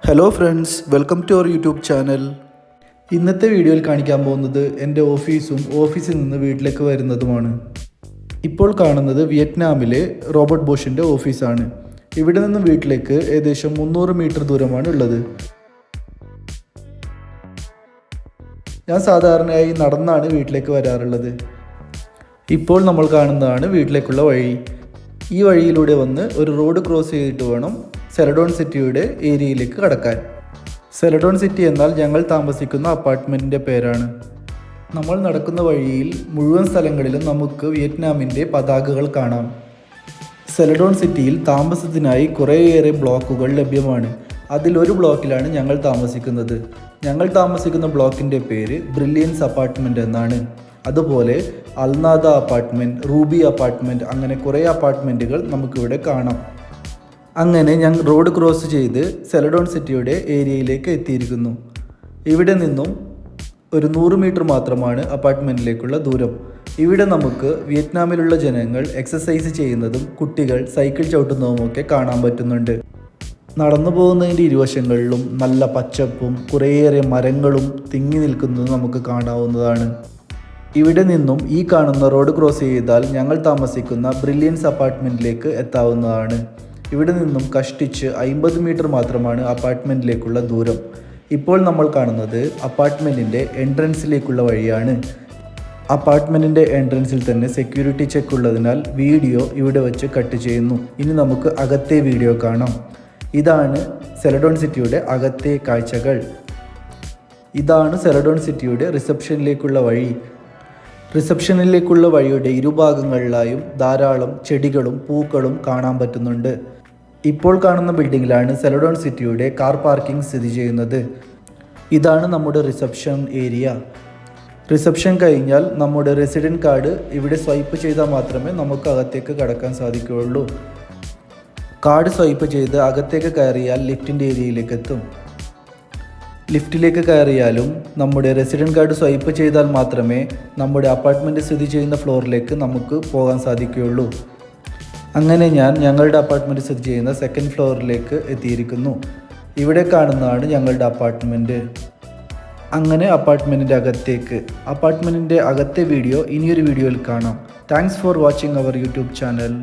Hello friends, welcome to our YouTube channel. ഇന്നത്തെ വീഡിയോയിൽ കാണിക്കാൻ പോകുന്നത് എൻ്റെ ഓഫീസും ഓഫീസിൽ നിന്ന് വീട്ടിലേക്ക് വരുന്നതുമാണ്. ഇപ്പോൾ കാണുന്നത് വിയറ്റ്നാമിലെ റോബർട്ട് ബോഷിൻ്റെ ഓഫീസാണ്. ഇവിടെ നിന്നും വീട്ടിലേക്ക് ഏകദേശം 300 മീറ്റർ ദൂരമാണ് ഉള്ളത്. ഞാൻ സാധാരണയായി നടന്നാണ് വീട്ടിലേക്ക് വരാറുള്ളത്. ഇപ്പോൾ നമ്മൾ കാണുന്നതാണ് വീട്ടിലേക്കുള്ള വഴി. ഈ വഴിയിലൂടെ വന്ന് ഒരു റോഡ് ക്രോസ് ചെയ്തിട്ട് വേണം സെലഡോൺ സിറ്റിയുടെ ഏരിയയിലേക്ക് കടക്കാൻ. സെലഡോൺ സിറ്റി എന്നാൽ ഞങ്ങൾ താമസിക്കുന്ന അപ്പാർട്ട്മെൻറ്റിൻ്റെ പേരാണ്. നമ്മൾ നടക്കുന്ന വഴിയിൽ മുഴുവൻ സ്ഥലങ്ങളിലും നമുക്ക് വിയറ്റ്നാമിൻ്റെ പതാകകൾ കാണാം. സെലഡോൺ സിറ്റിയിൽ താമസത്തിനായി കുറേയേറെ ബ്ലോക്കുകൾ ലഭ്യമാണ്. അതിലൊരു ബ്ലോക്കിലാണ് ഞങ്ങൾ താമസിക്കുന്നത്. ഞങ്ങൾ താമസിക്കുന്ന ബ്ലോക്കിൻ്റെ പേര് ബ്രില്യൻസ് അപ്പാർട്ട്മെൻറ്റ് എന്നാണ്. അതുപോലെ അൽനാദ അപ്പാർട്ട്മെൻറ്റ്, റൂബി അപ്പാർട്ട്മെൻറ്റ്, അങ്ങനെ കുറേ അപ്പാർട്ട്മെൻറ്റുകൾ നമുക്കിവിടെ കാണാം. അങ്ങനെ ഞങ്ങൾ റോഡ് ക്രോസ് ചെയ്ത് സെലഡോൺ സിറ്റിയുടെ ഏരിയയിലേക്ക് എത്തിയിരിക്കുന്നു. ഇവിടെ നിന്നും ഒരു 100 മീറ്റർ മാത്രമാണ് അപ്പാർട്ട്മെൻറ്റിലേക്കുള്ള ദൂരം. ഇവിടെ നമുക്ക് വിയറ്റ്നാമിലുള്ള ജനങ്ങൾ എക്സസൈസ് ചെയ്യുന്നതും കുട്ടികൾ സൈക്കിൾ ചവിട്ടുന്നതുമൊക്കെ കാണാൻ പറ്റുന്നുണ്ട്. നടന്നു പോകുന്നതിൻ്റെ ഇരുവശങ്ങളിലും നല്ല പച്ചപ്പും കുറേയേറെ മരങ്ങളും തിങ്ങി നിൽക്കുന്നതും നമുക്ക് കാണാവുന്നതാണ്. ഇവിടെ നിന്നും ഈ കാണുന്ന റോഡ് ക്രോസ് ചെയ്താൽ ഞങ്ങൾ താമസിക്കുന്ന ബ്രില്യൻസ് അപ്പാർട്ട്മെൻറ്റിലേക്ക് എത്താവുന്നതാണ്. ഇവിടെ നിന്നും കഷ്ടിച്ച് 50 മീറ്റർ മാത്രമാണ് അപ്പാർട്ട്മെൻറ്റിലേക്കുള്ള ദൂരം. ഇപ്പോൾ നമ്മൾ കാണുന്നത് അപ്പാർട്ട്മെൻറ്റിൻ്റെ എൻട്രൻസിലേക്കുള്ള വഴിയാണ്. അപ്പാർട്ട്മെൻറ്റിൻ്റെ എൻട്രൻസിൽ തന്നെ സെക്യൂരിറ്റി ചെക്ക് ഉള്ളതിനാൽ വീഡിയോ ഇവിടെ വെച്ച് കട്ട് ചെയ്യുന്നു. ഇനി നമുക്ക് അകത്തെ വീഡിയോ കാണാം. ഇതാണ് സെലഡോൺ സിറ്റിയുടെ അകത്തെ കാഴ്ചകൾ. ഇതാണ് സെലഡോൺ സിറ്റിയുടെ റിസപ്ഷനിലേക്കുള്ള വഴി. റിസപ്ഷനിലേക്കുള്ള വഴിയുടെ ഇരുഭാഗങ്ങളിലായും ധാരാളം ചെടികളും പൂക്കളും കാണാൻ പറ്റുന്നുണ്ട്. ഇപ്പോൾ കാണുന്ന ബിൽഡിങ്ങിലാണ് സെലഡോൺ സിറ്റിയുടെ കാർ പാർക്കിംഗ് സ്ഥിതി ചെയ്യുന്നത്. ഇതാണ് നമ്മുടെ റിസപ്ഷൻ ഏരിയ. റിസപ്ഷൻ കഴിഞ്ഞാൽ നമ്മുടെ റെസിഡൻറ്റ് കാർഡ് ഇവിടെ സ്വൈപ്പ് ചെയ്താൽ മാത്രമേ നമുക്ക് അകത്തേക്ക് കടക്കാൻ സാധിക്കുകയുള്ളൂ. കാർഡ് സ്വൈപ്പ് ചെയ്ത് അകത്തേക്ക് കയറിയാൽ ലിഫ്റ്റിൻ്റെ ഏരിയയിലേക്ക് എത്തും. ലിഫ്റ്റിലേക്ക് കയറിയാലും നമ്മുടെ റെസിഡൻറ്റ് കാർഡ് സ്വൈപ്പ് ചെയ്താൽ മാത്രമേ നമ്മുടെ അപ്പാർട്ട്മെൻറ്റ് സ്ഥിതി ചെയ്യുന്ന ഫ്ലോറിലേക്ക് നമുക്ക് പോകാൻ സാധിക്കുകയുള്ളൂ. അങ്ങനെ ഞാൻ ഞങ്ങളുടെ അപ്പാർട്ട്മെൻറ്റ് സ്ഥിതി ചെയ്യുന്ന 2nd ഫ്ലോറിലേക്ക് എത്തിയിരിക്കുന്നു. ഇവിടെ കാണുന്നതാണ് ഞങ്ങളുടെ അപ്പാർട്ട്മെൻറ്റ്. അങ്ങനെ അപ്പാർട്ട്മെൻറ്റിൻ്റെ അകത്തെ വീഡിയോ ഇനിയൊരു വീഡിയോയിൽ കാണാം. Thanks for watching our YouTube channel.